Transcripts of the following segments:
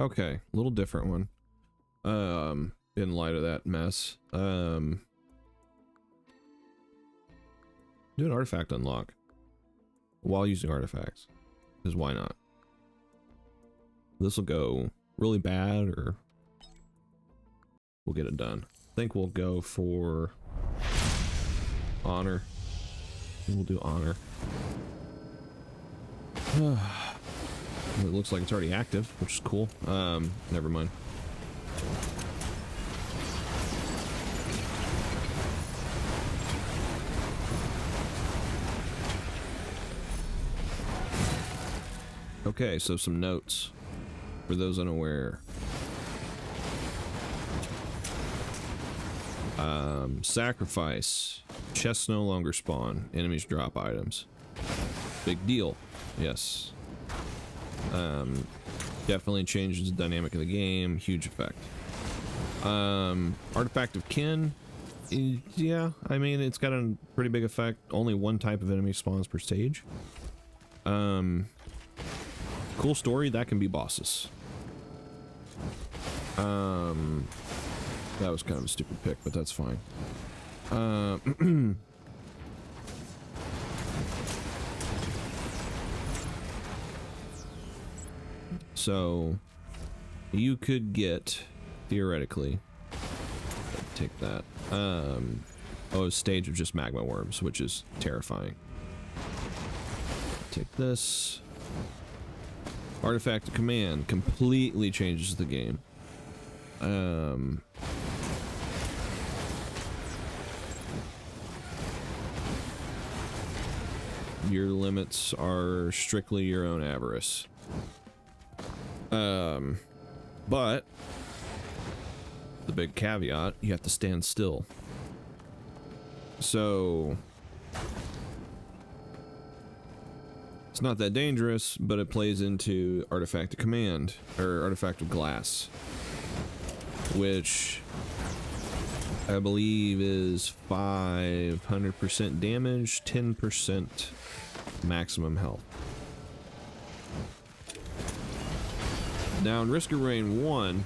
Okay, a little different one. In light of that mess. Do an artifact unlock while using artifacts. Because why not? This will go really bad, or we'll get it done. I think we'll go for honor. We'll do honor. It looks like it's already active, which is cool. Never mind. Okay, so some notes for those unaware. Sacrifice. Chests no longer spawn. Enemies drop items. Big deal. Yes. Definitely changes the dynamic of the game. Huge effect. Artifact of Kin. Yeah, I mean, it's got a pretty big effect. Only one type of enemy spawns per stage. Cool story, that can be bosses. That was kind of a stupid pick, but that's fine. So you could get, theoretically, take that, a stage of just magma worms, which is terrifying. Take this. Artifact of Command completely changes the game. Your limits are strictly your own avarice. But the big caveat, you have to stand still. So it's not that dangerous, but it plays into Artifact of Command, or Artifact of Glass, which I believe is 500% damage, 10% maximum health. Now in Risk of Rain 1,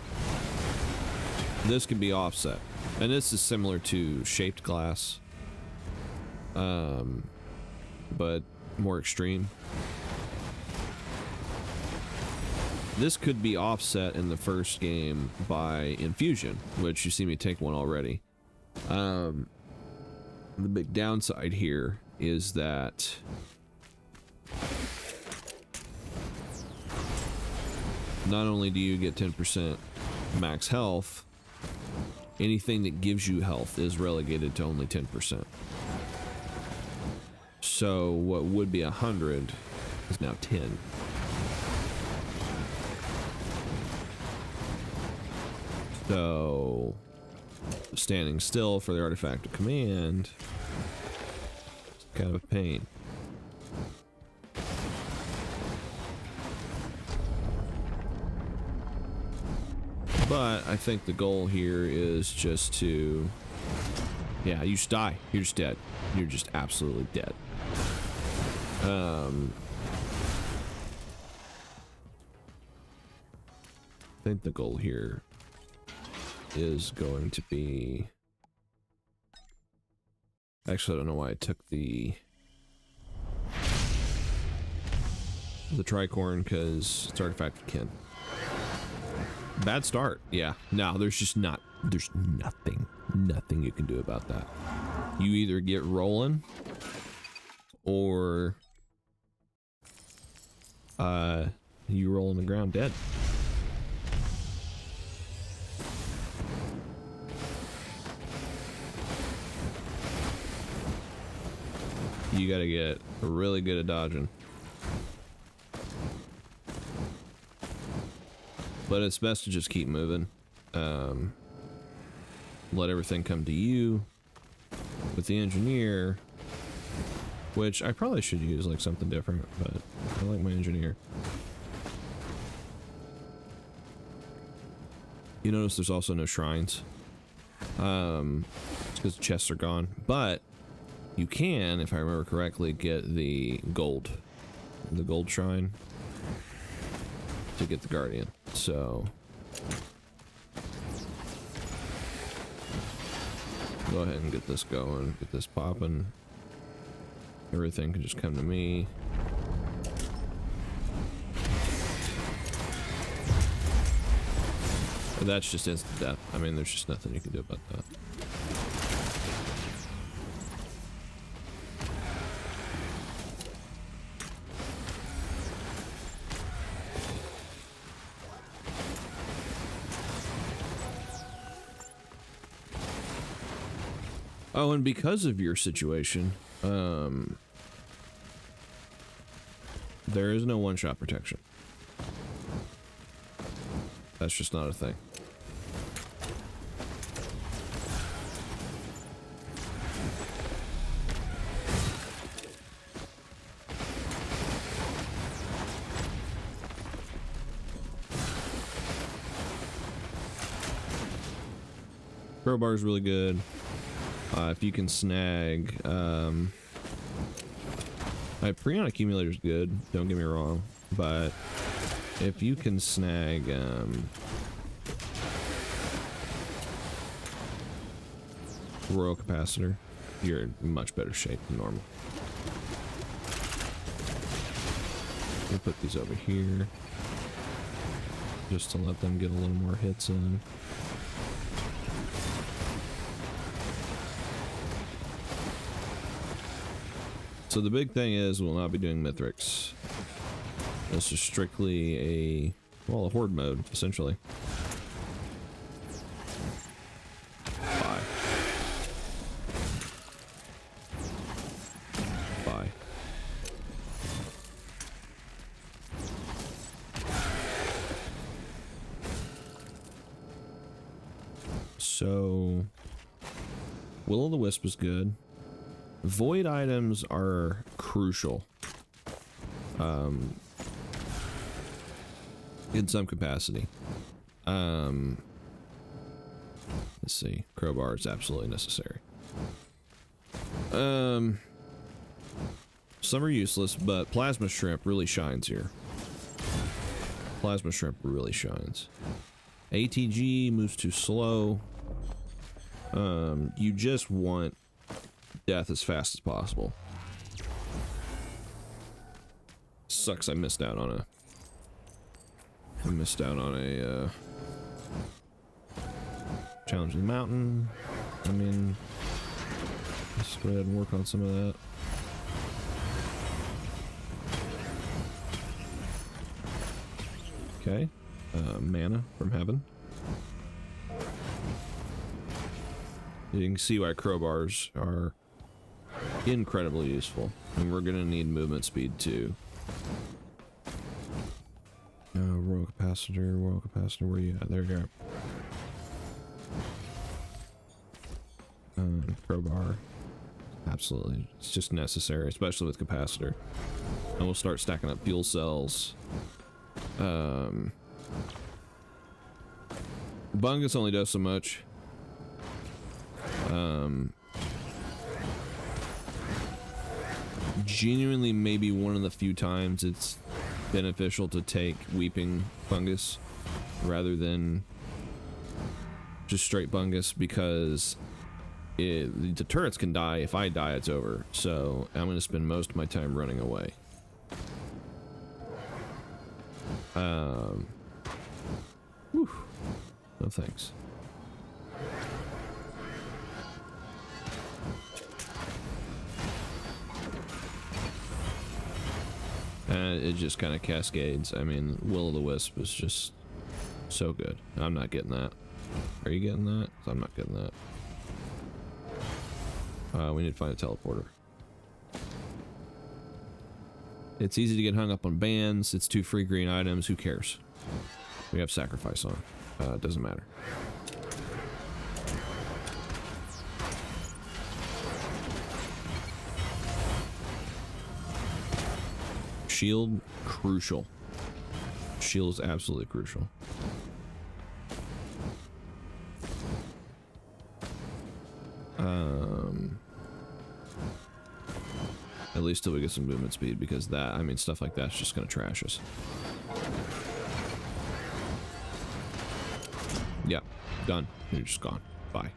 this can be offset, and this is similar to Shaped Glass, but more extreme. This could be offset in the first game by infusion, which you see me take one already. The big downside here is that not only do you get 10% max health, anything that gives you health is relegated to only 10%. So what would be 100 is now 10. So standing still for the Artifact of Command is kind of a pain. But I think the goal here is just to, yeah, you just die. You're just dead. You're just absolutely dead. I think the goal here is going to be, actually I don't know why I took the tricorn, because it's Artifact of Kin. Bad start. Yeah, no, there's nothing you can do about that. You either get rolling or you roll on the ground dead. You gotta get really good at dodging. But it's best to just keep moving. Let everything come to you. With the engineer, which I probably should use like something different, but I like my engineer. You notice there's also no shrines. It's because the chests are gone. But you can, if I remember correctly, get the gold shrine to get the Guardian. So go ahead and get this going, get this popping. Everything can just come to me. But that's just instant death. I mean, there's just nothing you can do about that. Oh, and because of your situation, there is no one-shot protection. That's just not a thing. Crowbar is really good. If you can snag, Preon accumulator is good, don't get me wrong, but if you can snag, Royal Capacitor, you're in much better shape than normal. We'll put these over here, just to let them get a little more hits in. So the big thing is we'll not be doing Mithrix. This is strictly a, well, a horde mode, essentially. Bye. Bye. So Will-o'-the-Wisp is good. Void items are crucial. In some capacity. Let's see. Crowbar is absolutely necessary. Some are useless, but Plasma Shrimp really shines here. Plasma Shrimp really shines. ATG moves too slow. You just want death as fast as possible. Sucks I missed out on a challenge in the mountain. I mean, let's go ahead and work on some of that. Okay, mana from heaven. You can see why crowbars are incredibly useful, and we're gonna need movement speed too. Royal Capacitor, where you at? There you go. Crowbar, absolutely, it's just necessary, especially with Capacitor. And we'll start stacking up fuel cells. Bungus only does so much. Genuinely, maybe one of the few times it's beneficial to take Weeping Fungus rather than just straight Bungus, because the turrets can die. If I die, it's over. So I'm going to spend most of my time running away. Whew. No thanks. And it just kind of cascades. I mean, Will-o'-the-Wisp is just so good. I'm not getting that. Are you getting that? I'm not getting that. We need to find a teleporter. It's easy to get hung up on bans. It's 2 free green items. Who cares? We have sacrifice on. It doesn't matter. Shield, crucial. Shield is absolutely crucial. At least till we get some movement speed, because that, I mean, stuff like that's just gonna trash us. Yeah, done. You're just gone. Bye.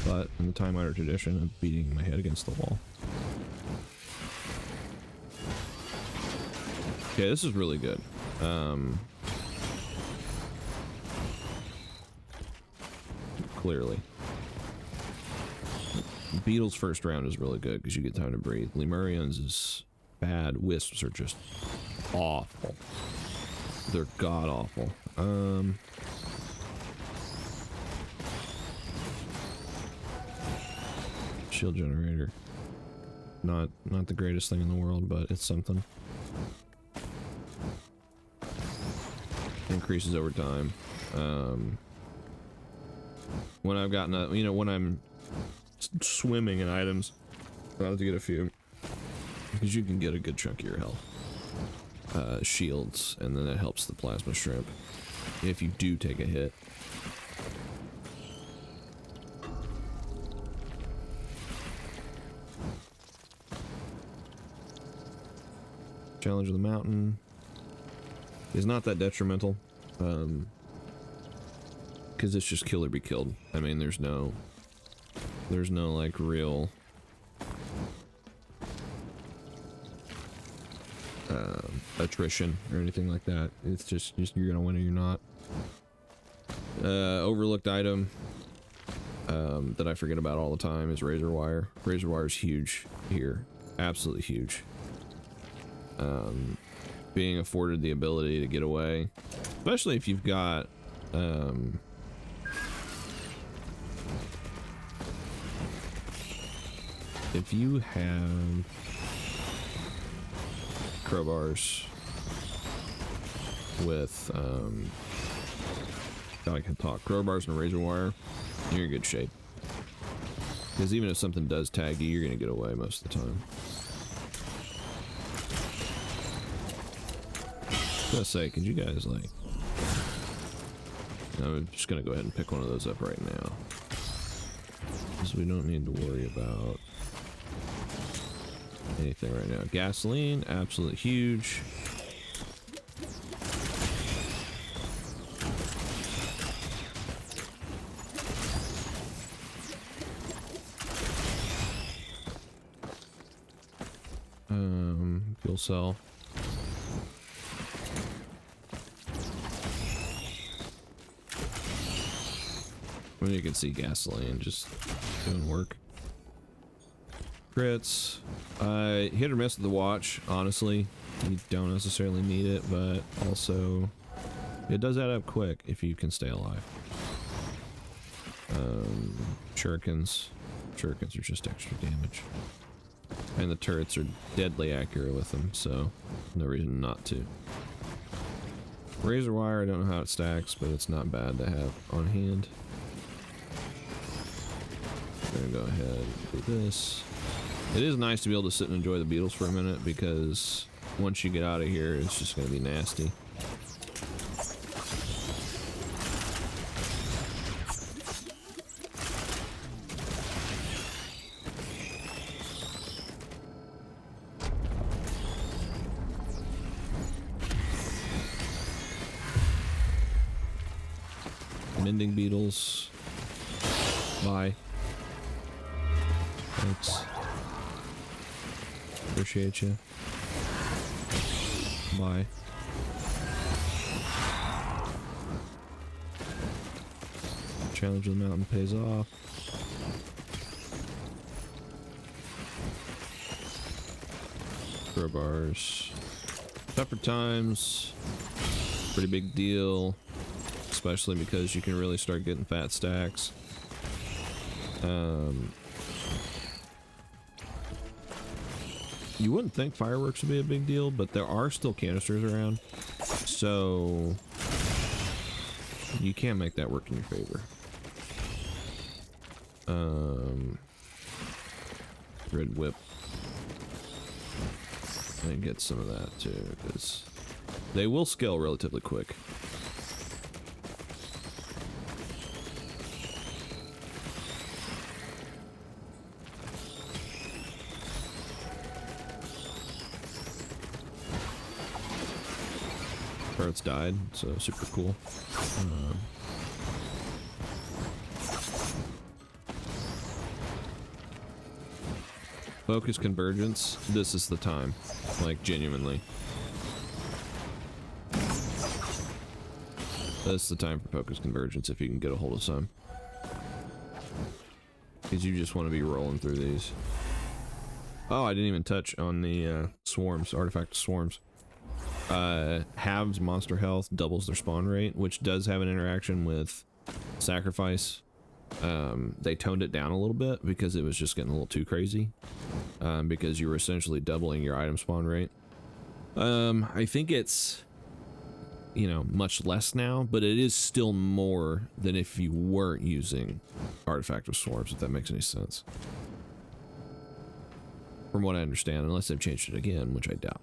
But in the Time Idle tradition of beating my head against the wall. Okay, this is really good. Clearly. Beetle's first round is really good because you get time to breathe. Lemurians is bad. Wisps are just awful. They're god awful. Shield generator. Not the greatest thing in the world, but it's something. Increases over time. When I've gotten a, you know, when I'm swimming in items, I'll have to get a few, because you can get a good chunk of your health. Shields, and then that helps the plasma shrimp if you do take a hit. Challenge of the Mountain is not that detrimental, because it's just kill or be killed. I mean, there's no like real attrition or anything like that. It's just you're gonna win or you're not. Overlooked item that I forget about all the time is razor wire. Razor wire is huge here, absolutely huge. Being afforded the ability to get away, especially if you've got if you have crowbars with I can talk crowbars and a razor wire, you're in good shape, because even if something does tag you, you're gonna get away most of the time. I was gonna say, could you guys, like... I'm just gonna go ahead and pick one of those up right now, because we don't need to worry about anything right now. Gasoline, absolutely huge. Fuel cell. Well, you can see gasoline just doing work. Crits. Hit or miss with the watch, honestly. You don't necessarily need it, but also it does add up quick if you can stay alive. Shurikens. Shurikens are just extra damage. And the turrets are deadly accurate with them, so no reason not to. Razor wire, I don't know how it stacks, but it's not bad to have on hand. I'm gonna go ahead and do this. It is nice to be able to sit and enjoy the beetles for a minute, because once you get out of here, it's just gonna be nasty. Mending beetles. Bye. Thanks. Appreciate you. Bye. Challenge of the Mountain pays off. Crowbars. Tougher times. Pretty big deal. Especially because you can really start getting fat stacks. You wouldn't think fireworks would be a big deal, but there are still canisters around, so you can make that work in your favor. Red whip. I can get some of that too, because they will scale relatively quick. Turrets died, so super cool. Focus convergence, this is the time. Like, genuinely. This is the time for focus convergence if you can get a hold of some. Because you just want to be rolling through these. Oh, I didn't even touch on the swarms, artifact swarms. Halves monster health, doubles their spawn rate, which does have an interaction with sacrifice. They toned it down a little bit because it was just getting a little too crazy. Because you were essentially doubling your item spawn rate. I think it's, you know, much less now, but it is still more than if you weren't using artifact with swarms, if that makes any sense. From what I understand, unless they've changed it again, which I doubt.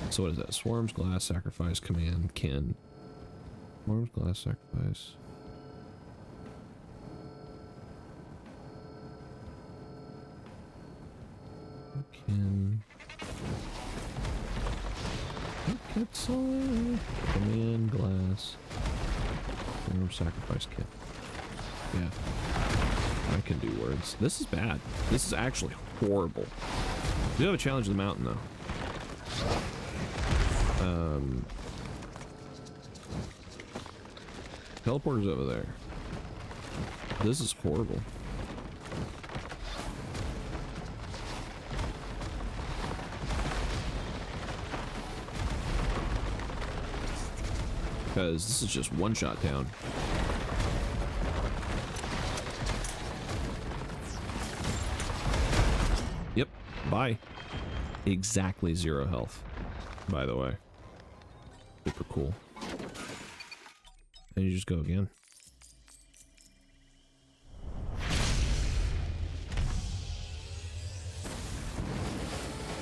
So what is that? Swarms, glass, sacrifice, command, kin. Swarms, glass, sacrifice. Kin. It's all command, glass. Swarm, sacrifice, kin. Yeah. I can do words. This is bad. This is actually horrible. We do have a challenge in the mountain, though. Teleporter's over there. This is horrible. Because this is just one shot down. Yep. Bye. Exactly 0 health, by the way. Super cool. And you just go again.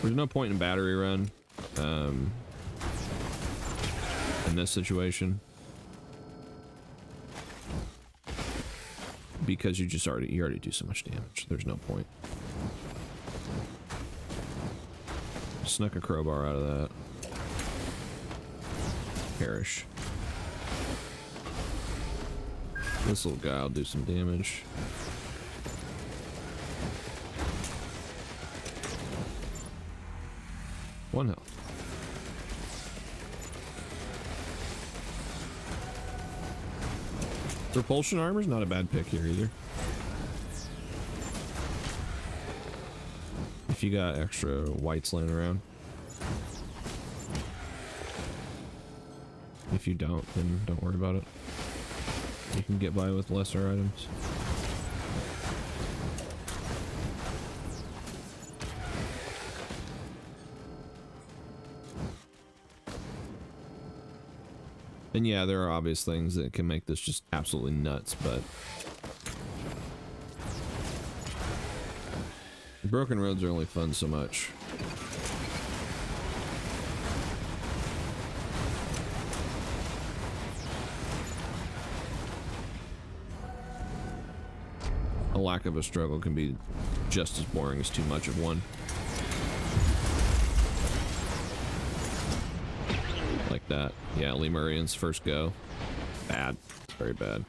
There's no point in battery run in this situation, because you already do so much damage. There's no point. Snuck a crowbar out of that. Perish. This little guy will do some damage. One health. Repulsion armor's not a bad pick here either. If you got extra whites laying around. If you don't, then don't worry about it. You can get by with lesser items. And yeah, there are obvious things that can make this just absolutely nuts, but broken roads are only fun so much. A lack of a struggle can be just as boring as too much of one. Like that. Yeah, Lemurian's first go. Bad. Very bad.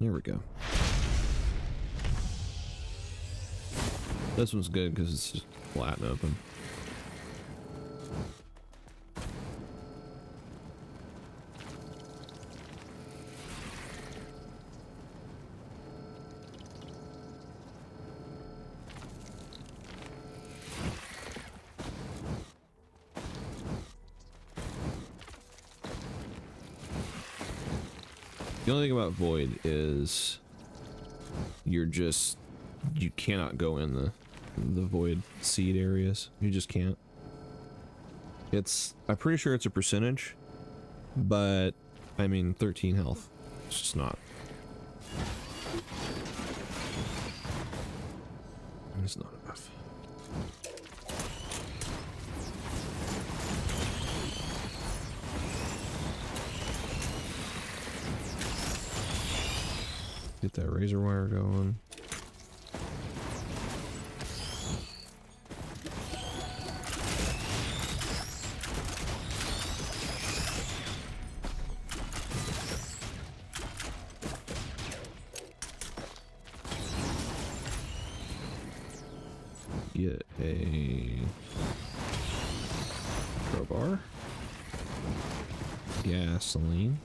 There we go. This one's good because it's just flat and open. The only thing about Void is you cannot go in the Void seed areas. You just can't. I'm pretty sure it's a percentage, but I mean 13 health. It's just not. It's not enough. Get that razor wire going. get a crowbar, gasoline,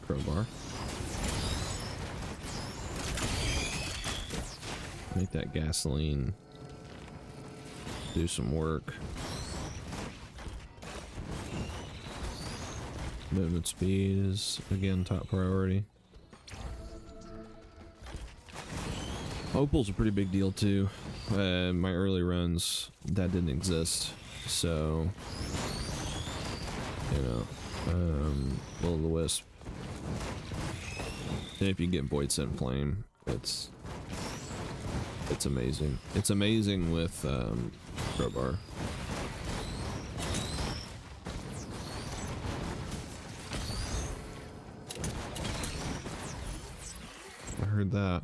crowbar. Make that gasoline do some work. Movement speed is again top priority. Opal's a pretty big deal too. My early runs that didn't exist, so you know, Will o' the Wisp. And if you get Void Sent Flame, it's amazing. It's amazing with crowbar. I heard that.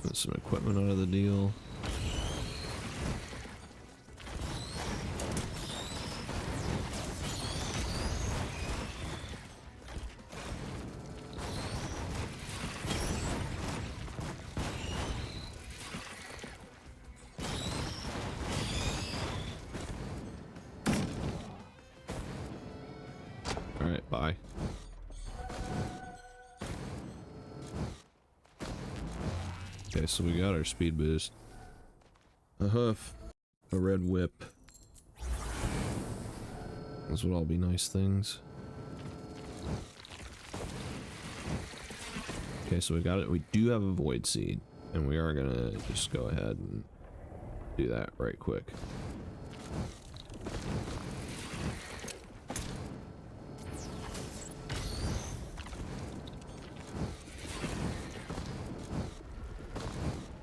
Put some equipment out of the deal. Alright, bye. Okay, so we got our speed boost. A hoof. A red whip. Those would all be nice things. Okay, so we got it. We do have a void seed, and we are gonna just go ahead and do that right quick.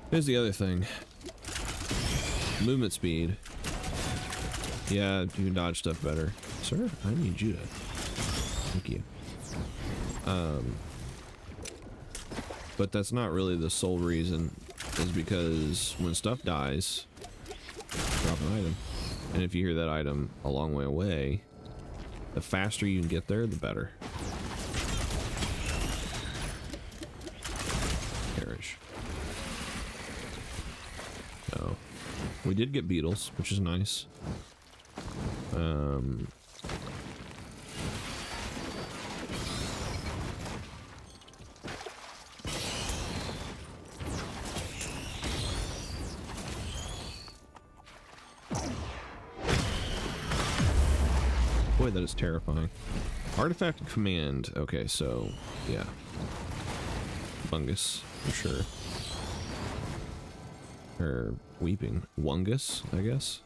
Here's the other thing. Movement speed. Yeah, you can dodge stuff better. Sir, I need you to... Thank you. But that's not really the sole reason. Is because when stuff dies, drop an item. And if you hear that item a long way away, the faster you can get there, the better. Perish. So, we did get beetles, which is nice. Boy, that is terrifying. Artifact of Command. Okay, so, yeah. Fungus, for sure. Or Weeping. Wungus, I guess.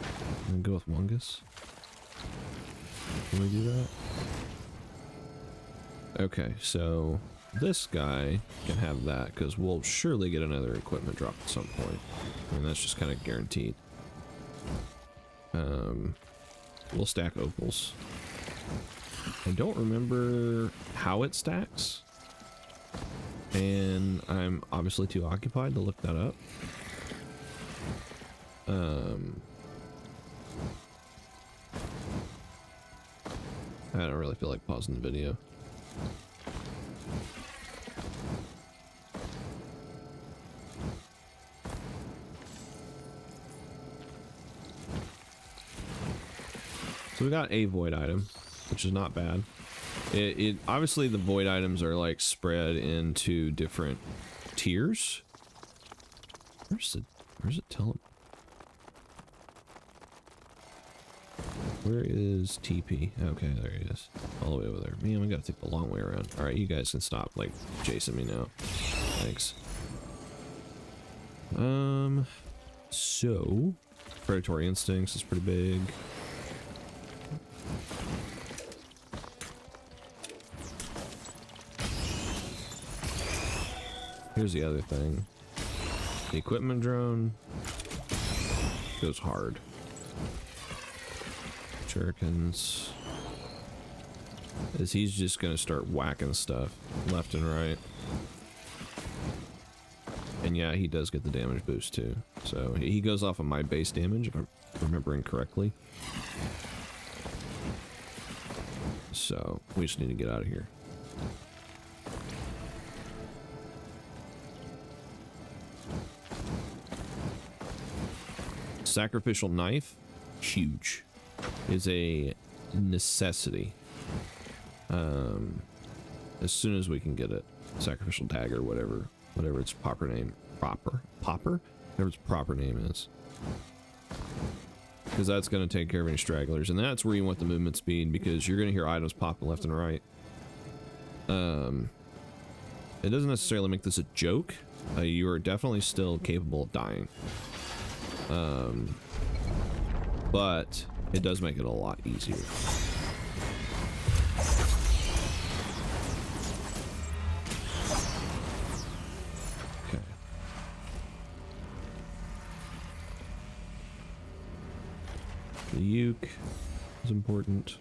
I'm gonna go with Wungus. Can we do that? Okay, so this guy can have that because we'll surely get another equipment drop at some point. I mean, that's just kind of guaranteed. We'll stack opals. I don't remember how it stacks, and I'm obviously too occupied to look that up. I don't really feel like pausing the video. So we got a void item, which is not bad. It obviously the void items are like spread into different tiers. Where's it telling? Where is TP? Okay, there he is. All the way over there. Man, we gotta take the long way around. Alright, you guys can stop, like, chasing me now. Thanks. So... Predatory Instincts is pretty big. Here's the other thing. The equipment drone. Goes hard. Shurikens. As he's just gonna start whacking stuff left and right. And yeah, he does get the damage boost too. So he goes off of my base damage, if I'm remembering correctly. So we just need to get out of here. Sacrificial knife, huge, is a necessity. As soon as we can get it, sacrificial dagger, whatever its proper name, whatever its proper name is, because that's going to take care of any stragglers, and that's where you want the movement speed, because you're going to hear items popping left and right. It doesn't necessarily make this a joke. You are definitely still capable of dying. But it does make it a lot easier. Okay. The uke is important.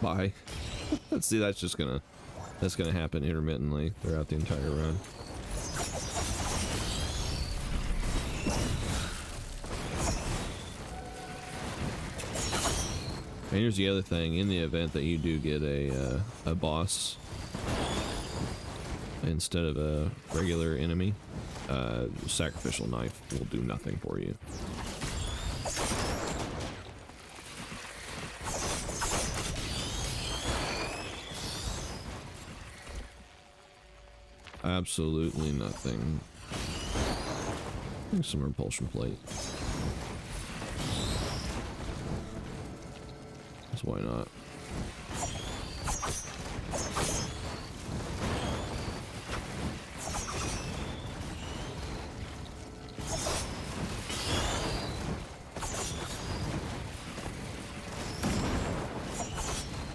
Bye. See, that's gonna happen intermittently throughout the entire run. And here's the other thing: in the event that you do get a boss instead of a regular enemy, sacrificial knife will do nothing for you. Absolutely nothing. Some repulsion plate. So why not?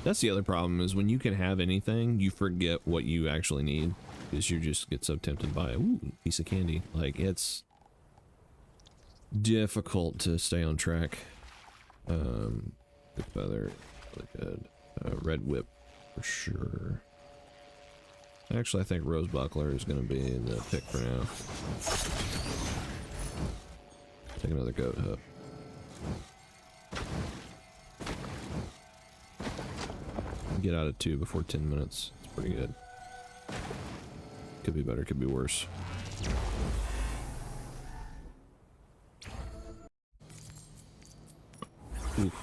That's the other problem, is when you can have anything, you forget what you actually need. Because you just get so tempted by a piece of candy. Like, it's difficult to stay on track. Good feather, really good. Red whip for sure. Actually, I think rose buckler is going to be the pick for now. Take another goat hoof. Get out of 2 before 10 minutes. It's pretty good. Could be better, could be worse. Oof.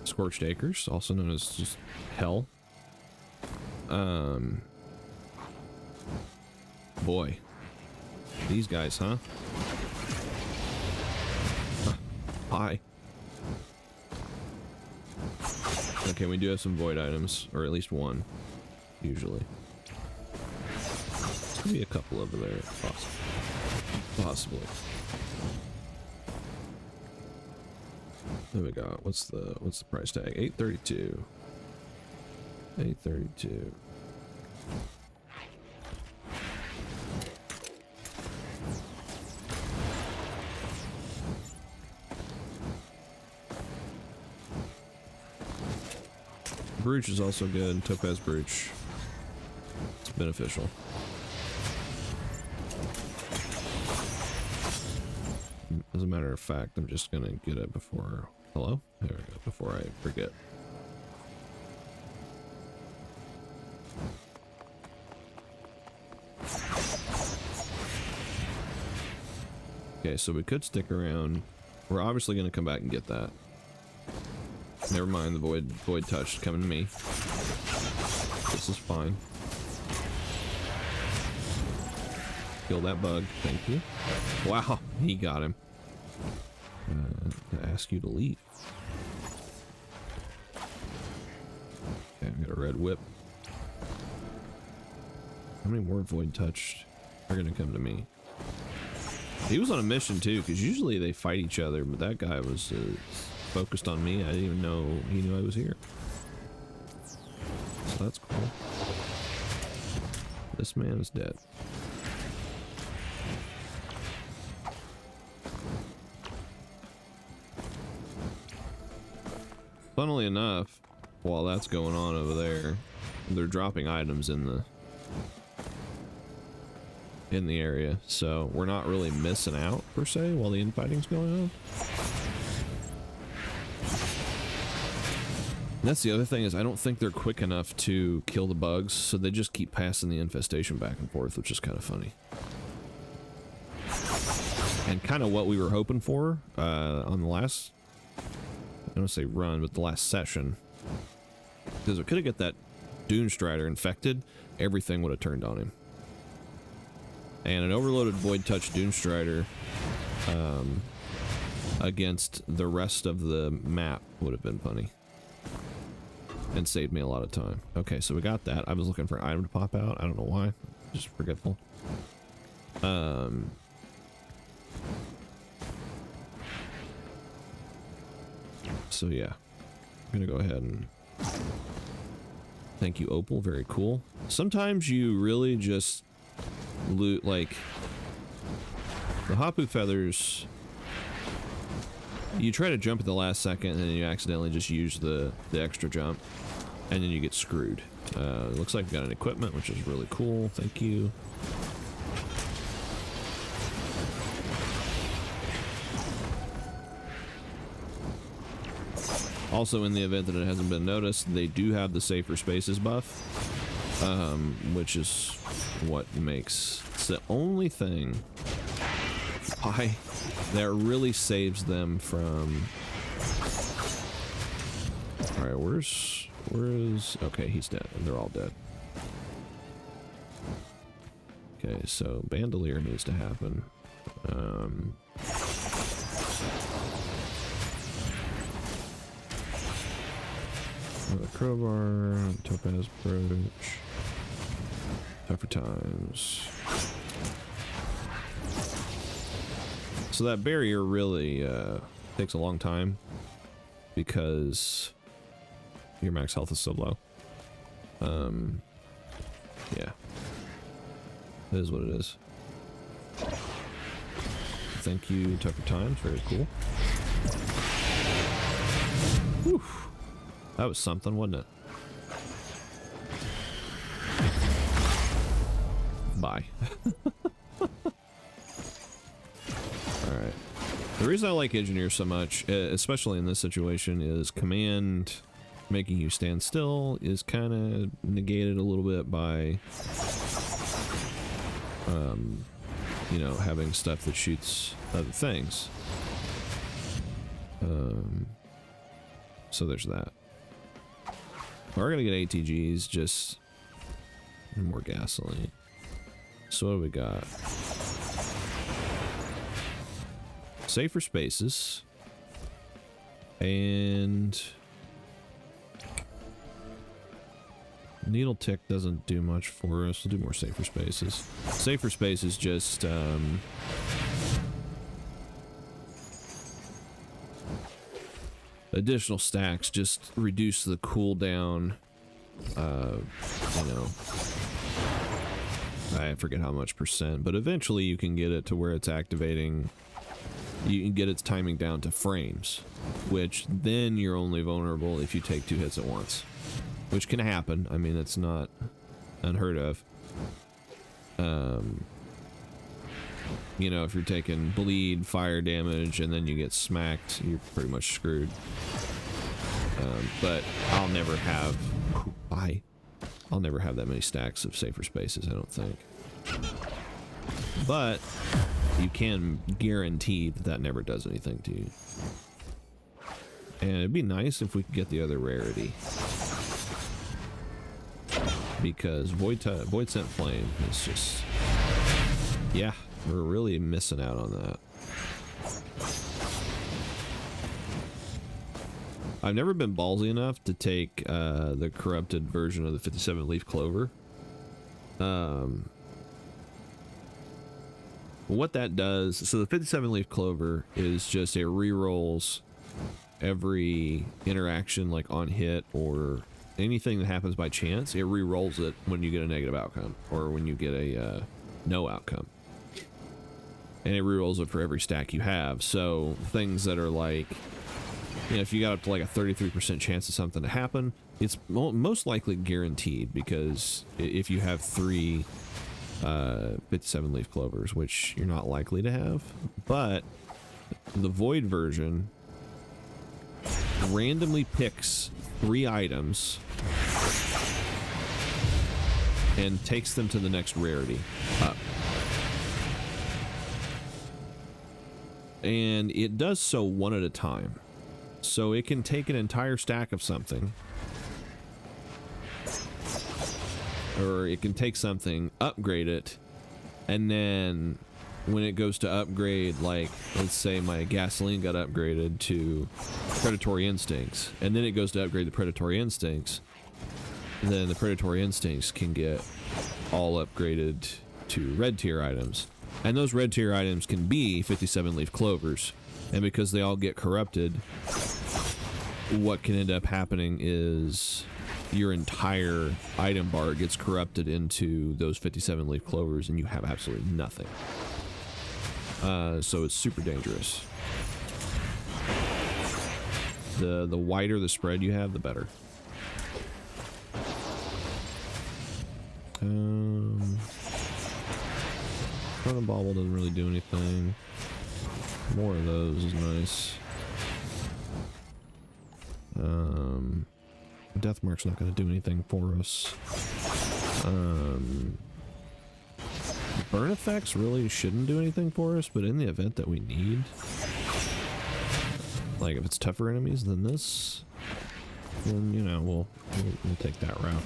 Scorched Acres, also known as just hell. Boy. These guys, huh? Hi. Okay, we do have some void items, or at least one, usually. Maybe a couple over there, possibly. There we go. What's the price tag? 832. 832. Brooch is also good. Topaz brooch. It's beneficial. As a matter of fact, I'm just gonna get it before... Hello? There we go, before I forget. Okay, so we could stick around. We're obviously gonna come back and get that. Never mind, the void touch coming to me. This is fine. Kill that bug, thank you. Wow, he got him. I ask you to leave. Okay, I've got a red whip. How many more void touched are gonna come to me? He was on a mission too, because usually they fight each other, but that guy was focused on me. I didn't even know he knew I was here. So that's cool. This man is dead. Funnily enough, while that's going on over there, they're dropping items in the area, so we're not really missing out per se while the infighting's going on. And that's the other thing, is I don't think they're quick enough to kill the bugs, so they just keep passing the infestation back and forth, which is kind of funny. And kind of what we were hoping for on the last, I don't want to say run, but the last session, because if we could have got that Dune Strider infected, everything would have turned on him. And an overloaded Void Touch Dune Strider against the rest of the map would have been funny. And saved me a lot of time. Okay, so we got that. I was looking for an item to pop out. I don't know why. Just forgetful. So yeah. I'm gonna go ahead and... Thank you, Opal. Very cool. Sometimes you really just loot, like... The Hapu Feathers... You try to jump at the last second and then you accidentally just use the extra jump. And then you get screwed. It looks like we've got an equipment, which is really cool. Thank you. Also, in the event that it hasn't been noticed, they do have the safer spaces buff, which is what makes... It's the only thing why that really saves them from... Alright, where is... Okay, he's dead. They're all dead. Okay, so Bandolier needs to happen. Another crowbar, topaz brooch. Tougher times. So that barrier really takes a long time because your max health is so low. Yeah. It is what it is. Thank you, Tougher Times. Very cool. Whew. That was something, wasn't it? Bye. Alright. The reason I like Engineer so much, especially in this situation, is command making you stand still is kind of negated a little bit by, you know, having stuff that shoots other things. So there's that. We're gonna get ATGs, just more gasoline. So what do we got? Safer spaces. And needle tick doesn't do much for us. We'll do more safer spaces. Safer spaces just additional stacks just reduce the cooldown. You know, I forget how much percent, but eventually you can get it to where it's activating. You can get its timing down to frames, which then you're only vulnerable if you take 2 hits at once, which can happen. I mean, it's not unheard of. You know, if you're taking bleed, fire damage, and then you get smacked, you're pretty much screwed. But I'll never have... I'll never have that many stacks of safer spaces, I don't think. But you can guarantee that that never does anything to you. And it'd be nice if we could get the other rarity. Because Void Scent Flame is just... Yeah, we're really missing out on that. I've never been ballsy enough to take the corrupted version of the 57 leaf clover. what that does, so the 57 leaf clover is just it re-rolls every interaction, like on hit or anything that happens by chance. It re-rolls it when you get a negative outcome or when you get a no outcome, and it re-rolls it for every stack you have. So things that are like, you know, if you got up to like a 33% chance of something to happen, it's most likely guaranteed, because if you have 3 57 leaf clovers, which you're not likely to have. But the void version randomly picks 3 items and takes them to the next rarity up. And it does so one at a time. So it can take an entire stack of something, or it can take something, upgrade it, and then when it goes to upgrade, like, let's say my gasoline got upgraded to predatory instincts, and then it goes to upgrade the predatory instincts, then the predatory instincts can get all upgraded to red tier items. And those red tier items can be 57 leaf clovers. And because they all get corrupted, what can end up happening is your entire item bar gets corrupted into those 57 leaf clovers, and you have absolutely nothing. So it's super dangerous. The wider the spread you have, the better. Front of bauble doesn't really do anything. More of those is nice. Death mark's not going to do anything for us. Burn effects really shouldn't do anything for us, but in the event that we need, like if it's tougher enemies than this, then, you know, we'll take that route.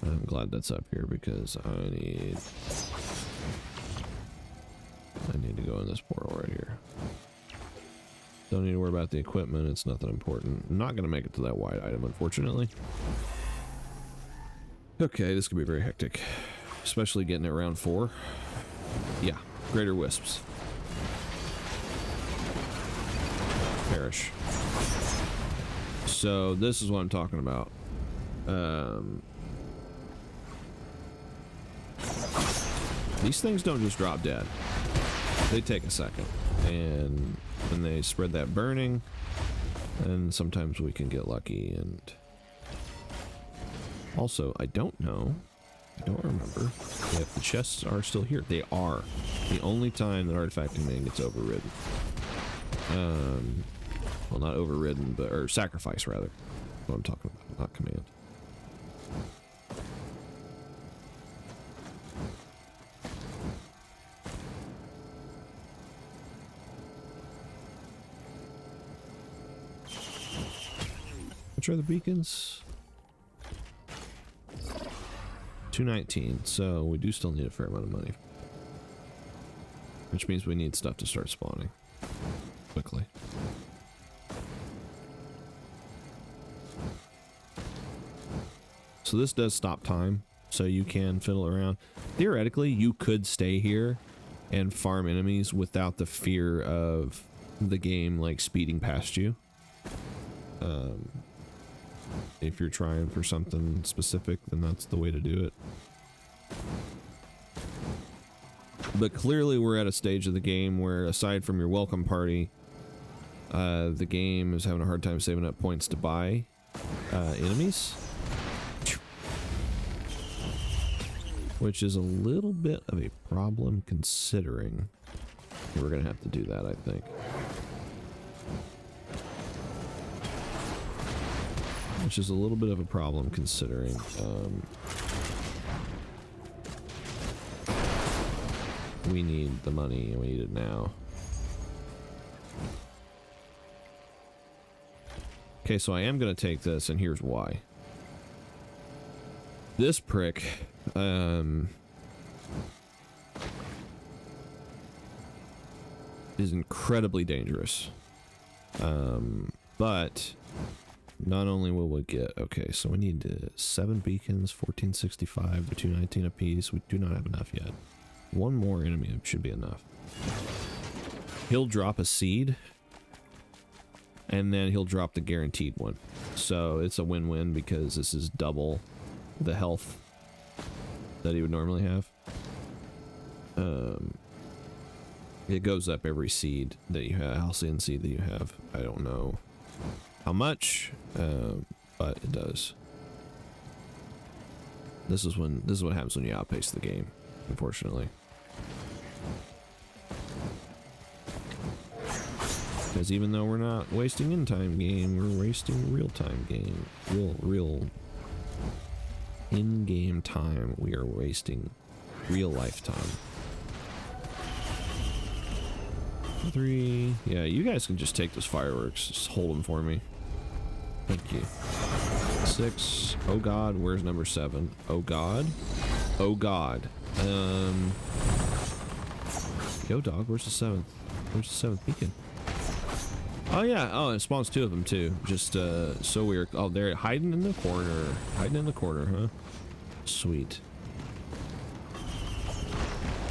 I'm glad that's up here, because I need to go in this portal right here. Don't need to worry about the equipment, it's nothing important. I'm not gonna make it to that white item, unfortunately. Okay, this could be very hectic, especially getting it round 4. Yeah, greater wisps. Perish. So this is what I'm talking about. These things don't just drop dead. They take a second, and when they spread that burning, and sometimes we can get lucky. And also, I don't remember if the chests are still here. They are. The only time that Artifacting Man gets overridden. Well, not overridden, but, or sacrifice rather. That's what I'm talking about, not command. Which are the beacons? 219, so we do still need a fair amount of money. Which means we need stuff to start spawning quickly. So this does stop time, so you can fiddle around. Theoretically, you could stay here and farm enemies without the fear of the game like speeding past you. If you're trying for something specific, then that's the way to do it. But clearly we're at a stage of the game where, aside from your welcome party, the game is having a hard time saving up points to buy enemies. Which is a little bit of a problem, considering we're going to have to do that, I think. Which is a little bit of a problem, considering we need the money and we need it now. Okay, so I am going to take this, and here's why. This prick is incredibly dangerous, but not only will we get, okay, so we need 7 beacons, 1465, they're 219 apiece. We do not have enough yet. One more enemy should be enough. He'll drop a seed, and then he'll drop the guaranteed one. So it's a win-win because this is double the health that he would normally have. It goes up every seed that you have, halcyon seed that you have. I don't know how much, but it does. This is what happens when you outpace the game, unfortunately. Because even though we're not wasting in-time game, we're wasting real-time game. Real in-game time. We are wasting real lifetime. 3. Yeah, you guys can just take those fireworks. Just hold them for me. Thank you. 6. Oh God, where's number 7? Oh God. Oh God. Yo dog, where's the 7th? Where's the 7th beacon? Oh yeah, oh, it spawns 2 of them too. Just so weird. Oh, they're hiding in the corner. Hiding in the corner, huh? Sweet.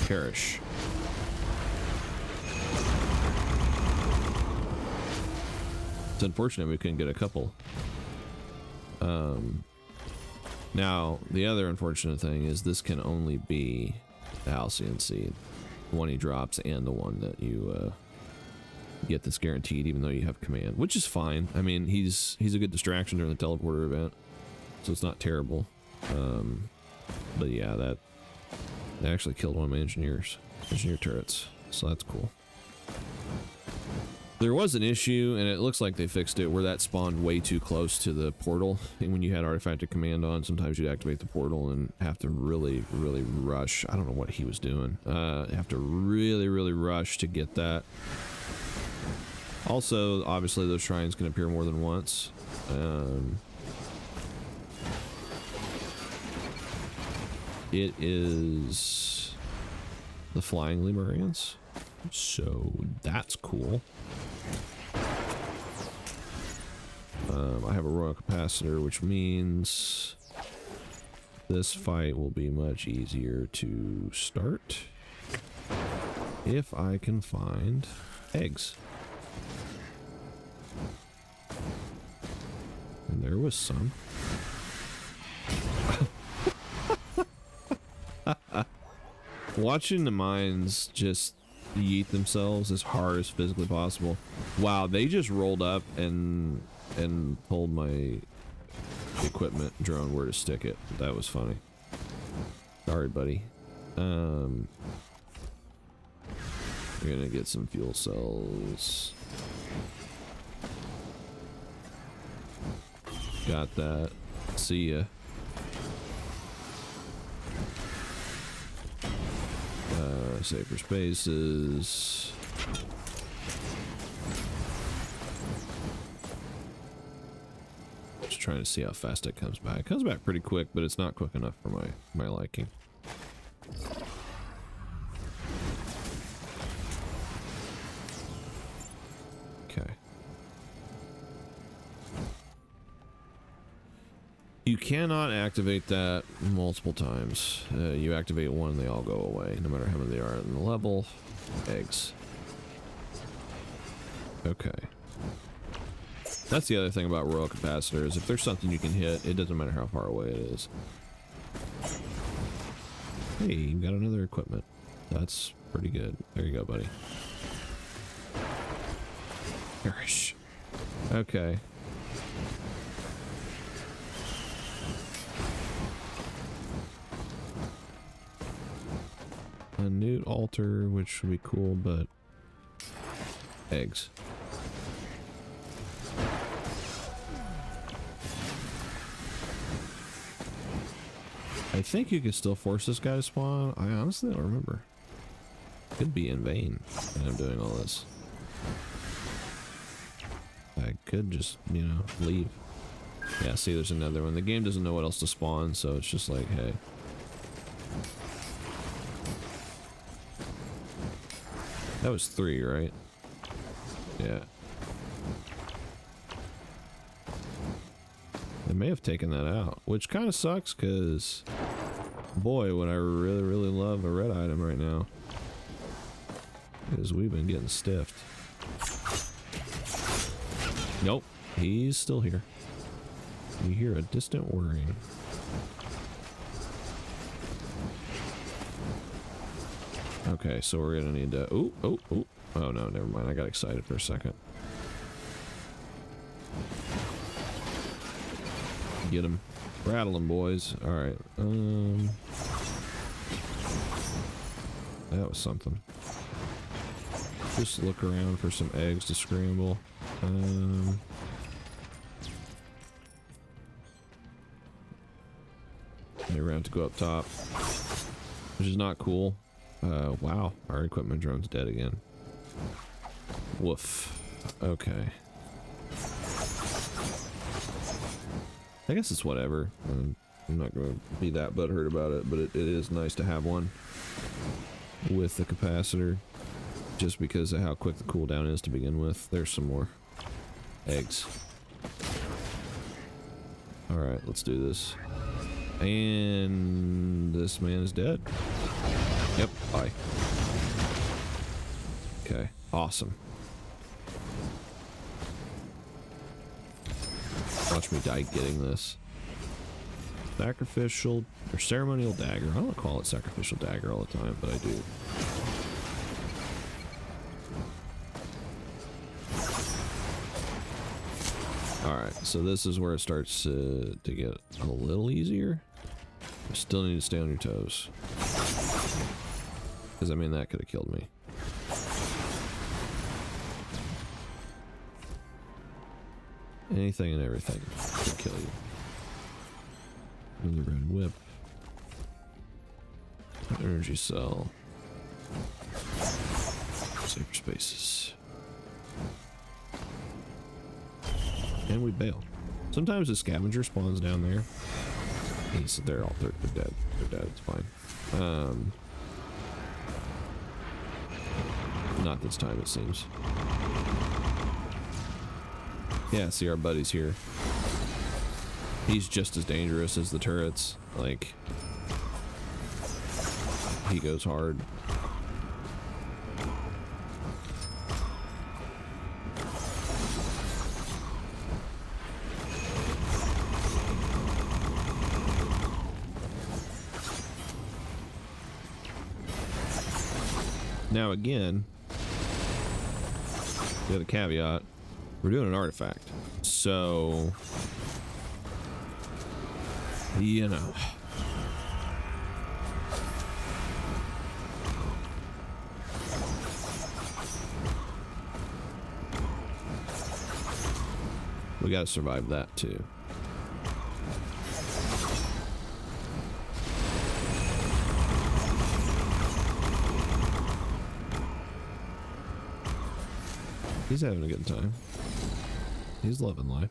Perish. It's unfortunate we couldn't get a couple. Now, the other unfortunate thing is this can only be the halcyon seed. The one he drops and the one that you get that's guaranteed, even though you have command, which is fine. I mean, he's a good distraction during the teleporter event, so it's not terrible. But yeah, that actually killed one of my engineer turrets, so that's cool. There was an issue, and it looks like they fixed it, where that spawned way too close to the portal. And when you had artifact command on, sometimes you'd activate the portal and have to really rush. I don't know what he was doing. Have to really rush to get that. Also, obviously, those shrines can appear more than once. It is the flying Lemurians, so that's cool. I have a royal capacitor, which means this fight will be much easier to start if I can find eggs. And there was some. Watching the mines just yeet themselves as hard as physically possible. Wow, they just rolled up and told my equipment drone where to stick it. That was funny. Sorry, buddy. We're gonna get some fuel cells. Got that. See ya. Safer spaces. Just trying to see how fast it comes back. It comes back pretty quick, but it's not quick enough for my liking. Okay. You cannot activate that multiple times. You activate one, they all go away, no matter how many they are in the level. Eggs. Okay. That's the other thing about royal capacitors. If there's something you can hit, it doesn't matter how far away it is. Hey, you got another equipment. That's pretty good. There you go, buddy. Perish. Okay. A newt altar, which would be cool, but eggs. I think you could still force this guy to spawn. I honestly don't remember. Could be in vain that I'm doing all this. I could just, you know, leave. Yeah, see, there's another one. The game doesn't know what else to spawn, so it's just like, hey. That was 3, right? Yeah. may have taken that out, which kind of sucks because, boy, would I really, really love a red item right now. Because we've been getting stiffed. Nope, he's still here. You hear a distant whirring. Okay, so we're gonna need to... Ooh, oh, oh. Oh no, never mind. I got excited for a second. Get him. Rattle him, boys. Alright, that was something. Just look around for some eggs to scramble. They ran to go up top, which is not cool. Wow, our equipment drone's dead again. Woof. Okay. I guess it's whatever. I'm not going to be that butthurt about it, but it is nice to have one with the capacitor, just because of how quick the cooldown is to begin with. There's some more eggs. Alright, let's do this. And this man is dead. Yep, bye. Okay, awesome. Watch me die getting this. Sacrificial or ceremonial dagger. I don't call it sacrificial dagger all the time, but I do. Alright, so this is where it starts to get a little easier. You still need to stay on your toes. Because, I mean, that could have killed me. Anything and everything could kill you. Really red whip. Energy cell. Safer spaces. And we bail. Sometimes the scavenger spawns down there. They're dead. They're dead. It's fine. Not this time, it seems. Yeah, see our buddy's here. He's just as dangerous as the turrets. Like, he goes hard. Now again, the other caveat, we're doing an artifact, so, you know. We gotta survive that too. He's having a good time. He's loving life.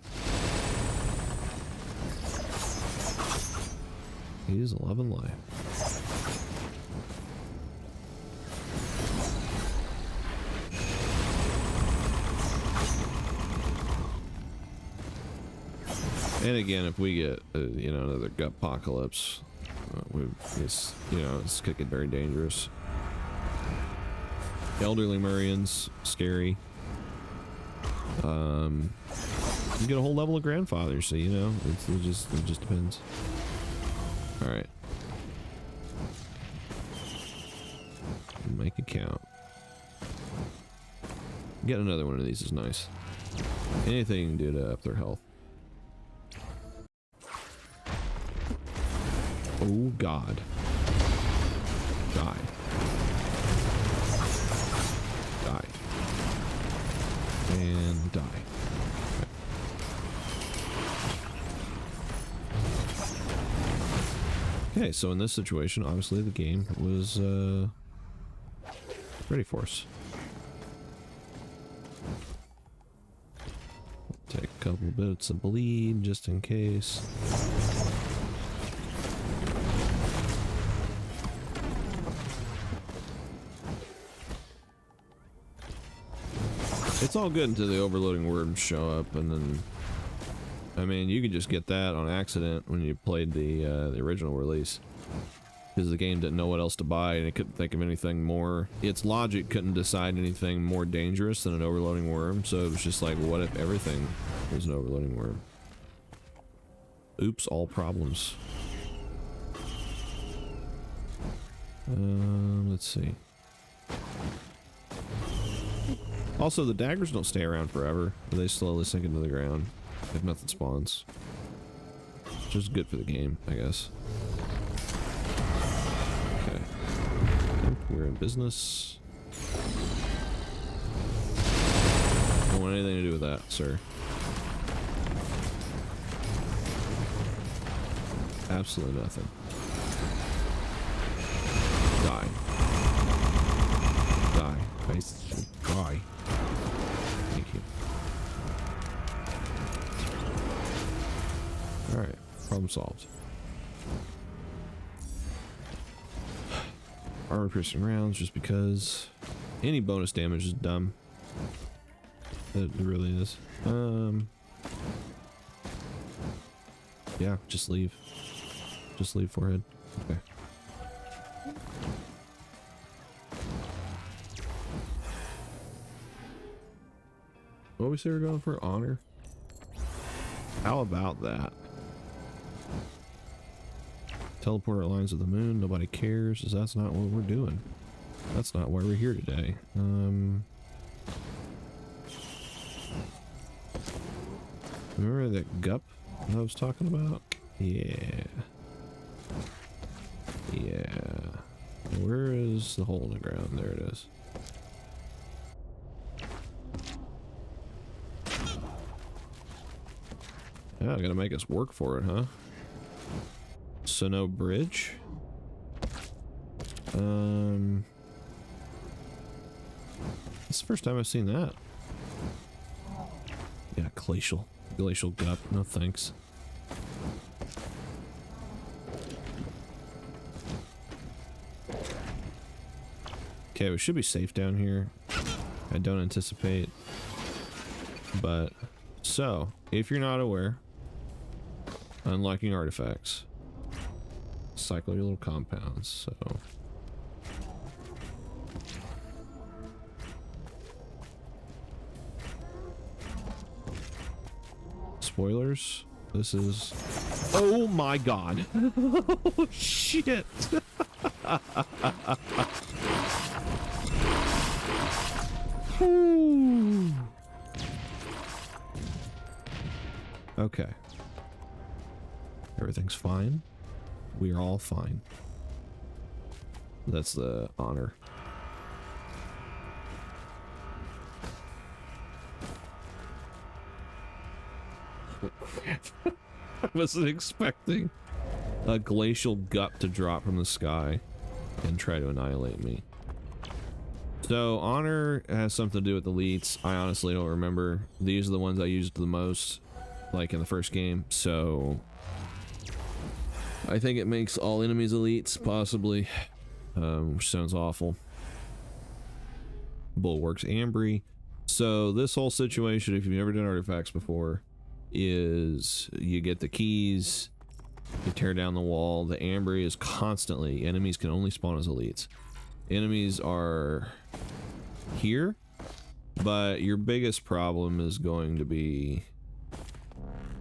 He's loving life. And again, if we get you know, another gut apocalypse, it's, you know, it's gonna get very dangerous. Elderly Murrians, scary. You get a whole level of grandfather, so you know, it just depends. All right, make it count. Get another one of these is nice. Anything you can do to up their health. Oh God, die. Die. And die. Okay, so in this situation, obviously the game was ready for us. Take a couple bits of bleed just in case. It's all good until the overloading worms show up, and then I mean, you could just get that on accident when you played the original release. Because the game didn't know what else to buy and it couldn't think of anything more. Its logic couldn't decide anything more dangerous than an overloading worm, so it was just like, what if everything was an overloading worm? Oops, all problems. Let's see. Also, the daggers don't stay around forever. They slowly sink into the ground if nothing spawns. Which is good for the game, I guess. Okay. We're in business. Don't want anything to do with that, sir. Absolutely nothing. Die. Die. Die. Thank you. Alright, problem solved. Armor piercing rounds just because any bonus damage is dumb. It really is. Yeah, just leave. Just leave forehead. Okay. What we say we're going for? Honor? How about that? Teleport our lines of the moon. Nobody cares. That's not what we're doing. That's not why we're here today. Remember that gup I was talking about? Yeah. Yeah. Where is the hole in the ground? There it is. Yeah, gotta make us work for it, huh? So no bridge? It's the first time I've seen that. Yeah, glacial gup. No thanks. Okay, we should be safe down here. I don't anticipate. But, so, if you're not aware, unlocking artifacts. Cycle your little compounds, so. Spoilers. This is. Oh my god. Oh shit. Okay. Everything's fine. We are all fine. That's the honor. I wasn't expecting a glacial gut to drop from the sky and try to annihilate me. So honor has something to do with elites. I honestly don't remember. These are the ones I used the most, like in the first game. So I think it makes all enemies elites, possibly, which sounds awful. Bulwarks Ambry. So this whole situation, if you've never done artifacts before, is you get the keys, you tear down the wall. The Ambry is constantly, enemies can only spawn as elites. Enemies are here, but your biggest problem is going to be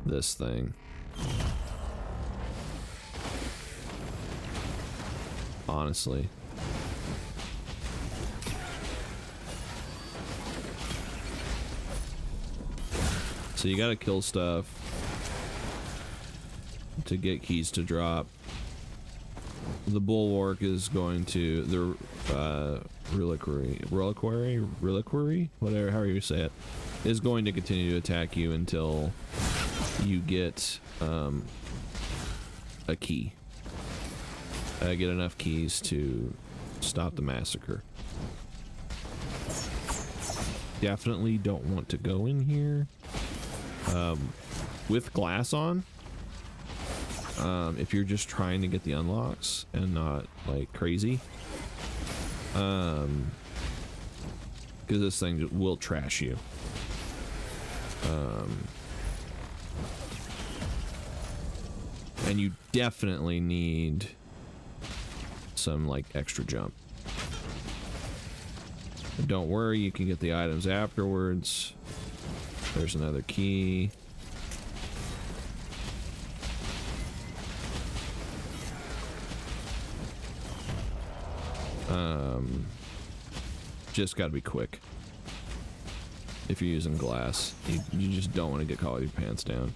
this thing. Honestly. So you gotta kill stuff to get keys to drop. The bulwark is going to, the reliquary, whatever, however you say it, is going to continue to attack you until you get a key. Get enough keys to stop the massacre. Definitely don't want to go in here with glass on. If you're just trying to get the unlocks and not like crazy, because this thing will trash you. And you definitely need some, like, extra jump. But don't worry, you can get the items afterwards. There's another key. Just gotta be quick. If you're using glass, you just don't want to get caught with your pants down.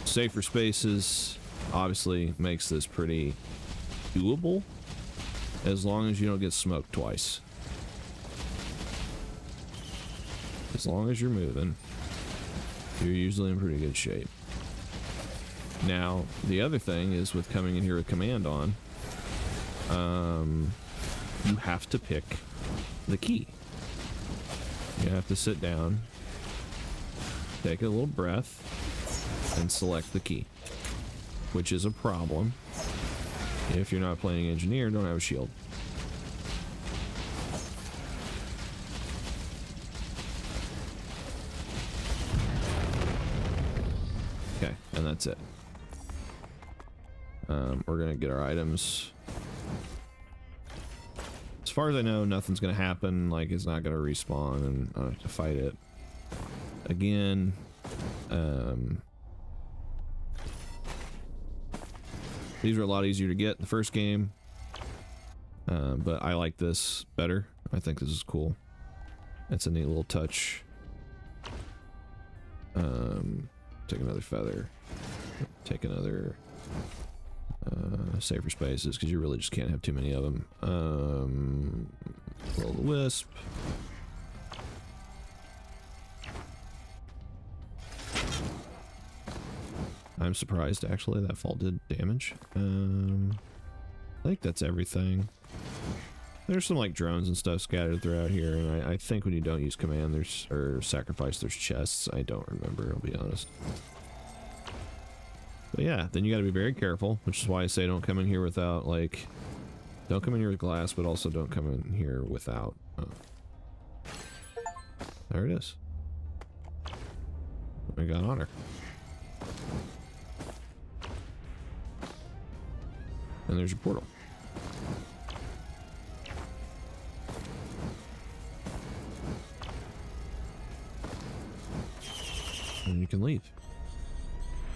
Safer spaces obviously makes this pretty doable, as long as you don't get smoked twice. As long as you're moving, you're usually in pretty good shape. Now, the other thing is with coming in here with command on, you have to pick the key. You have to sit down, take a little breath, and select the key, which is a problem if you're not playing engineer, don't have a shield. Okay, and that's it. We're gonna get our items. As far as I know, nothing's gonna happen, like it's not gonna respawn and I have to fight it again. These are a lot easier to get in the first game, but I like this better. I think this is cool. It's a neat little touch. Take another feather. Take another safer spaces, because you really just can't have too many of them. Roll the wisp. I'm surprised actually that fall did damage. I think that's everything. There's some like drones and stuff scattered throughout here, and I think when you don't use command or sacrifice, there's chests. I don't remember, I'll be honest. But yeah, then you got to be very careful, which is why I say don't come in here without, like, don't come in here with glass, but also don't come in here without. There it is. We got honor. And there's your portal. And you can leave.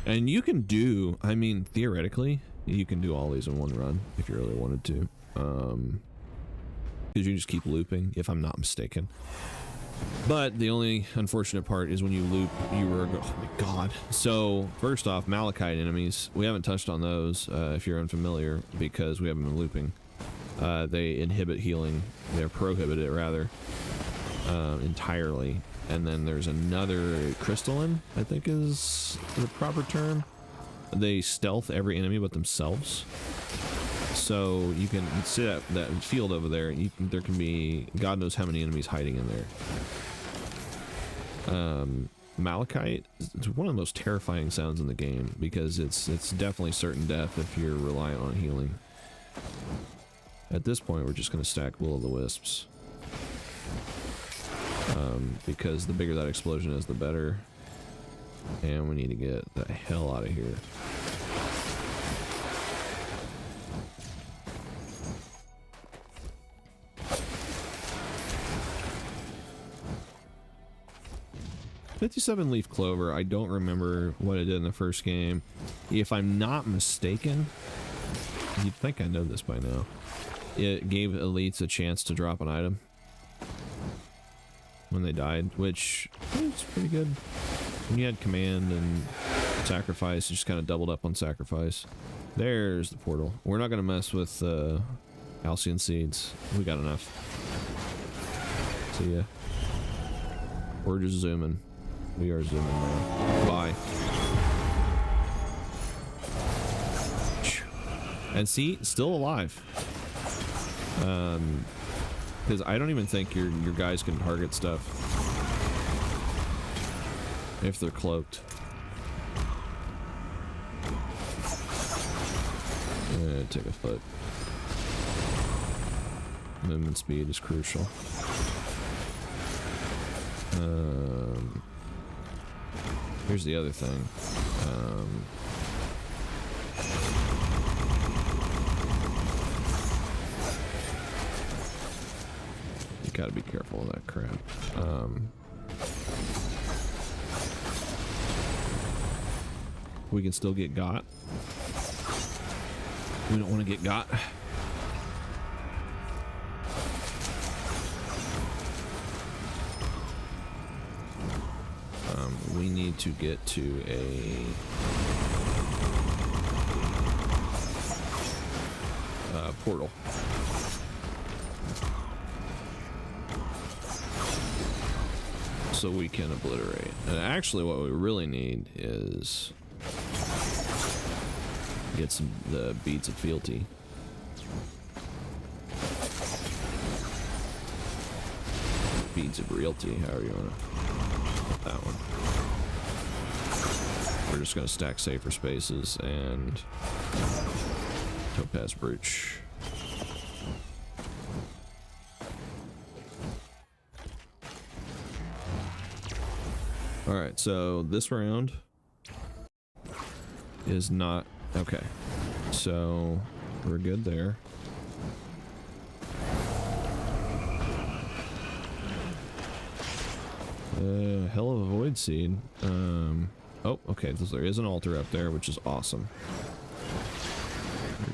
And you can do, I mean, theoretically, you can do all these in one run if you really wanted to. Because you just keep looping, if I'm not mistaken. But the only unfortunate part is when you loop, oh my god. So, first off, Malachite enemies, we haven't touched on those, if you're unfamiliar, because we haven't been looping. They inhibit healing, they're prohibited rather, entirely. And then there's another crystalline, I think is the proper term. They stealth every enemy but themselves. So you can see that field over there. There can be God knows how many enemies hiding in there. Malachite is one of the most terrifying sounds in the game because it's definitely certain death if you're reliant on healing. At this point, we're just going to stack will-o'-the-wisps. Because the bigger that explosion is, the better. And we need to get the hell out of here. "57 leaf clover," I don't remember what it did in the first game. If I'm not mistaken, you'd think I know this by now. It gave elites a chance to drop an item when they died, which is pretty good. When you had command and sacrifice, you just kind of doubled up on sacrifice. There's the portal. We're not going to mess with Halcyon seeds. We got enough. See ya. We're just zooming. We are zooming now. Bye. And see, still alive. Because I don't even think your guys can target stuff if they're cloaked. Take a foot. Movement speed is crucial. Here's the other thing. You gotta be careful of that crap. We can still get got. We don't want to get got. We need to get to a portal. So we can obliterate. And actually what we really need is get the beads of fealty. Beads of realty, however you want to put that one. We're just going to stack safer spaces and topaz brooch. Alright, so this round is not... Okay, so we're good there. Hell of a void seed. Oh, okay, there is an altar up there, which is awesome.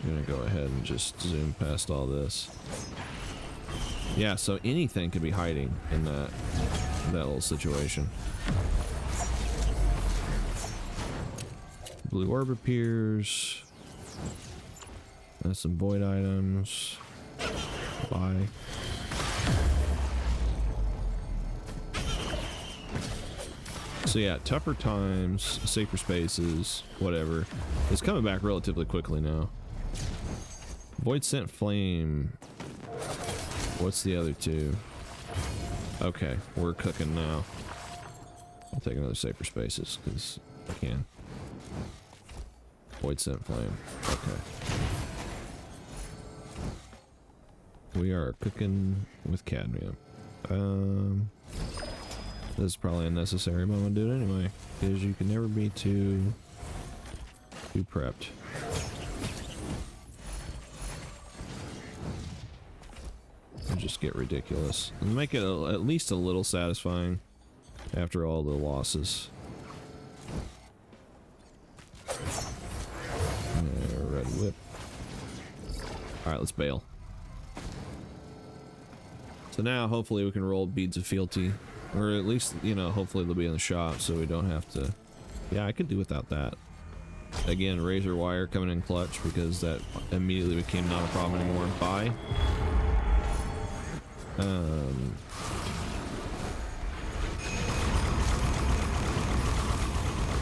We're gonna go ahead and just zoom past all this. Yeah, so anything could be hiding in that little situation. Blue orb appears. That's some void items. Bye. So yeah, tougher times, safer spaces, whatever. It's coming back relatively quickly now. Void Scent Flame. What's the other two? Okay, we're cooking now. I'll take another safer spaces because I can. Void Scent Flame. Okay. We are cooking with cadmium. This is probably unnecessary, but I'm gonna do it anyway, because you can never be too prepped. And just get ridiculous. And make it at least a little satisfying after all the losses. Red whip. Alright, let's bail. So now, hopefully we can roll beads of fealty. Or at least, you know, hopefully they'll be in the shop so we don't have to... Yeah, I could do without that. Again, razor wire coming in clutch because that immediately became not a problem anymore. Bye.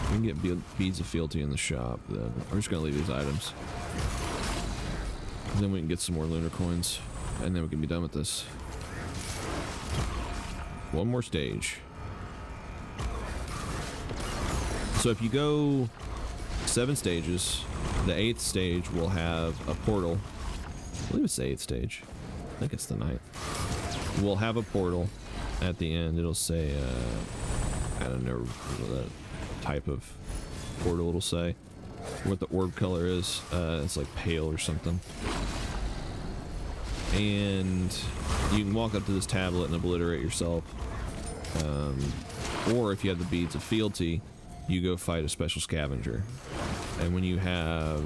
We can get beads of fealty in the shop, then. We're just gonna leave these items. And then we can get some more lunar coins, and then we can be done with this. One more stage. So if you go 7 stages, the 8th stage will have a portal. I believe it's the 8th stage. I think it's the 9th. We'll have a portal at the end. It'll say, I don't know what that type of portal it'll say. What the orb color is. It's like pale or something. And you can walk up to this tablet and obliterate yourself. Or if you have the beads of fealty, you go fight a special scavenger. And when you have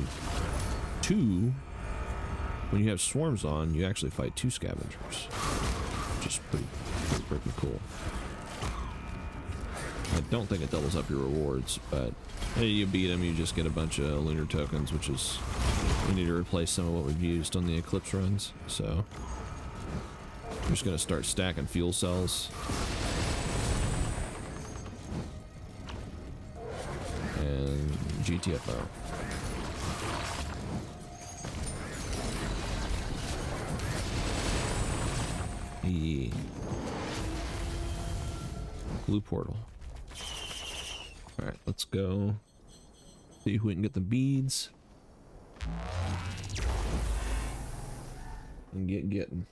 swarms on, you actually fight 2 scavengers. Which is pretty cool. I don't think it doubles up your rewards, but hey, you beat them, you just get a bunch of lunar tokens, which is... We need to replace some of what we've used on the Eclipse runs, so... I'm just gonna start stacking fuel cells. And GTFO. E. Blue portal. Alright, let's go. See if we can get the beads. And getting.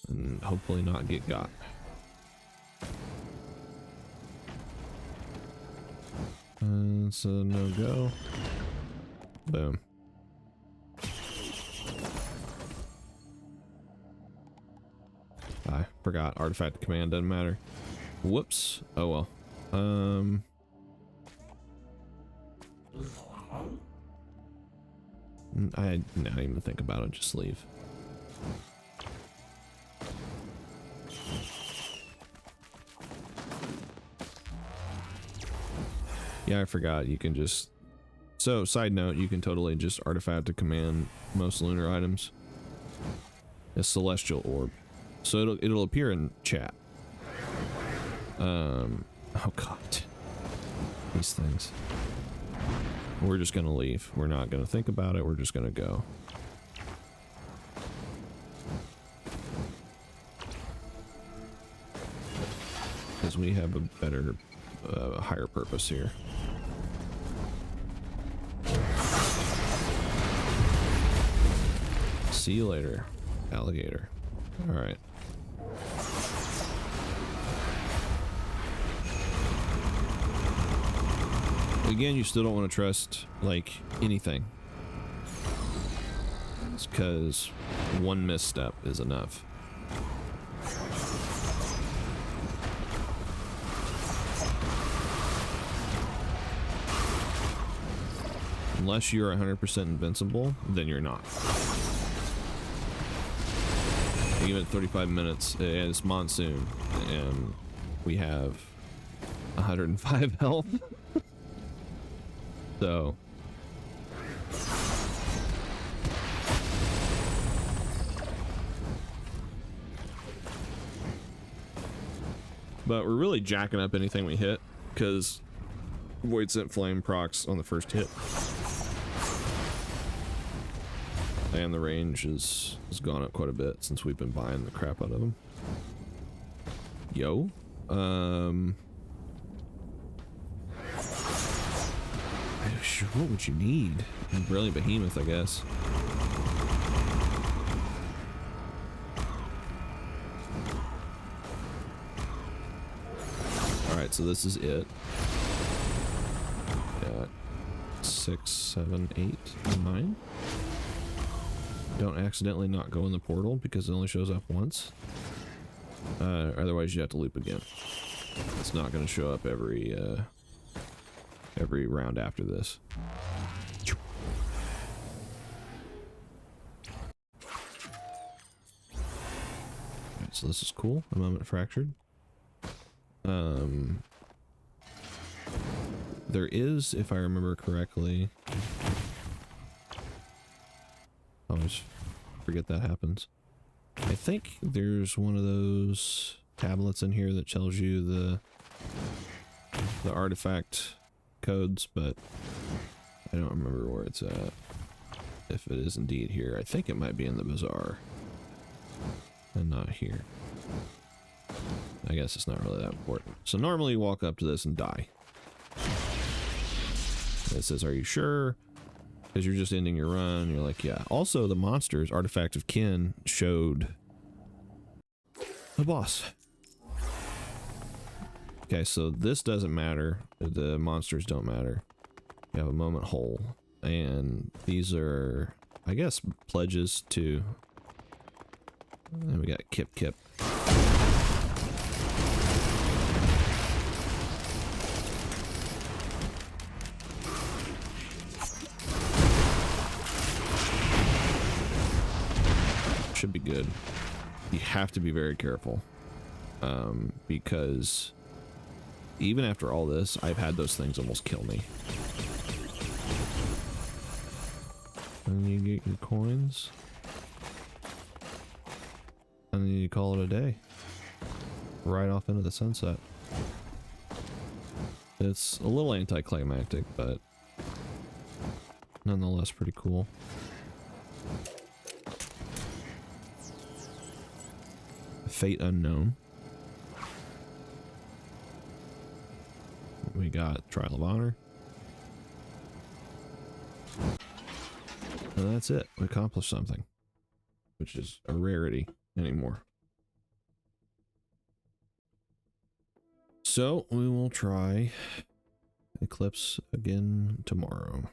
And hopefully not get got. It's a no-go. Boom. I forgot. Artifact command doesn't matter. Whoops. Oh well. I not even think about it. Just leave. Yeah, I forgot. You can just... So, side note, you can totally just artifact to command most lunar items. A celestial orb. So it'll appear in chat. Oh god. These things. We're just gonna leave. We're not gonna think about it. We're just gonna go. Because we have a better, higher purpose here. See you later, alligator. Alright. Again, you still don't want to trust, like, anything. It's because one misstep is enough. Unless you're 100% invincible, then you're not. Even at 35 minutes, and it's monsoon, and we have 105 health. So... But we're really jacking up anything we hit, because Void Sent Flame procs on the first hit. And the range has gone up quite a bit since we've been buying the crap out of them. Yo. Sure, what would you need? Brilliant Behemoth, I guess. Alright, so this is it. Got 6, 7, 8, 9. Don't accidentally not go in the portal because it only shows up once. Otherwise you have to loop again. It's not going to show up every round after this. Alright, so this is cool. A moment fractured. There is, if I remember correctly... I always forget that happens. I think there's one of those tablets in here that tells you the artifact codes, but I don't remember where it's at. If it is indeed here, I think it might be in the bazaar and not here. I guess it's not really that important. So normally you walk up to this and die. It says, are you sure? Because you're just ending your run. You're like, yeah. Also, the monsters, Artifact of Kin, showed the boss. Okay, so this doesn't matter. The monsters don't matter. You have a moment hole. And these are, I guess, pledges to... And we got Kip Kip. Should be good. You have to be very careful. Because even after all this, I've had those things almost kill me. And you get your coins. And then you call it a day. Right off into the sunset. It's a little anticlimactic, but nonetheless pretty cool. Fate Unknown. We got Trial of Honor. And that's it. We accomplished something. Which is a rarity anymore. So we will try Eclipse again tomorrow.